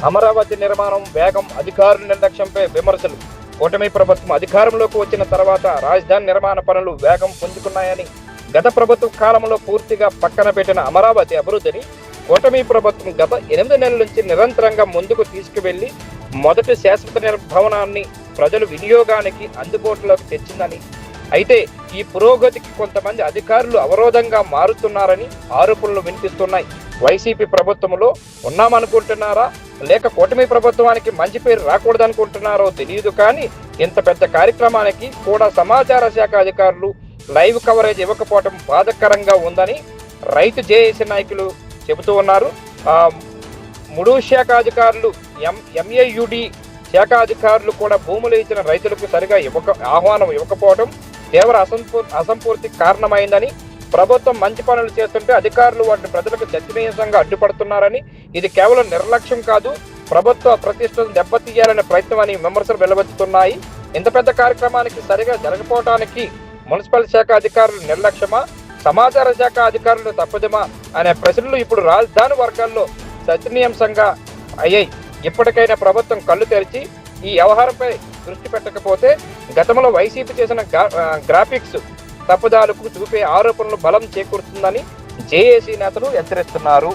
అమరావతి నిర్మాణం వేగం, అధికారుల నిర్లక్ష్యంపై విమర్శలు. కూటమి ప్రభుత్వం అధికారంలోకి వచ్చిన తర్వాత రాజధాని నిర్మాణ పనులు వేగం పుంజుకున్నాయని, గత ప్రభుత్వ కాలంలో పూర్తిగా పక్కన పెట్టిన అమరావతి అభివృద్ధిని కూటమి ప్రభుత్వం గత 8 నెలల నుంచి నిరంతరంగా ముందుకు తీసుకువెళ్లి మొదటి శాశ్వత భవనాన్ని ప్రజల వినియోగానికి అందుబాటులోకి తెచ్చిందని, అయితే ఈ పురోగతికి కొంతమంది అధికారులు అవరోధంగా మారుతున్నారని ఆరోపణలు వినిపిస్తున్నాయి. వైసీపీ ప్రభుత్వంలో ఉన్నామనుకుంటున్నారా, లేక కూటమి ప్రభుత్వానికి మంచి పేరు రాకూడదనుకుంటున్నారో తెలియదు, కానీ ఇంత పెద్ద కార్యక్రమానికి కూడా సమాచార శాఖ అధికారులు లైవ్ కవరేజ్ ఇవ్వకపోవడం బాధాకరంగా ఉందని రైతు జేఏసీ నాయకులు చెబుతూ ఉన్నారు. ముడు శాఖ అధికారులు, ఎంఏయుడి శాఖ అధికారులు కూడా భూములు ఇచ్చిన రైతులకు సరిగా ఆహ్వానం ఇవ్వకపోవడం తీవ్ర అసంపూర్తికి కారణమైందని, ప్రభుత్వం మంచి పనులు చేస్తుంటే అధికారులు వాటిని ప్రజలకు చర్చనీయంగా అడ్డుపడుతున్నారని, ఇది కేవలం నిర్లక్ష్యం కాదు, ప్రభుత్వ ప్రతిష్టను దెబ్బతీయాలనే ప్రయత్నం అని విమర్శలు వెలువెత్తుతున్నాయి. ఇంత పెద్ద కార్యక్రమానికి సరిగా జరగకపోవడానికి మున్సిపల్ శాఖ అధికారులు నిర్లక్ష్యమా, సమాచార శాఖ అధికారులు తప్పదమా అనే ప్రశ్నలు ఇప్పుడు రాజధాని వర్గాల్లో చర్చనీయాంశంగా అయ్యాయి. ఇప్పటికైనా ప్రభుత్వం కళ్ళు తెరిచి ఈ వ్యవహారంపై దృష్టి పెట్టకపోతే గతంలో వైసీపీ చేసిన గ్రాఫిక్స్ తప్పుదాలకు చూపే ఆరోపణలు బలం చేకూరుతుందని జేఏసీ నేతలు హెచ్చరిస్తున్నారు.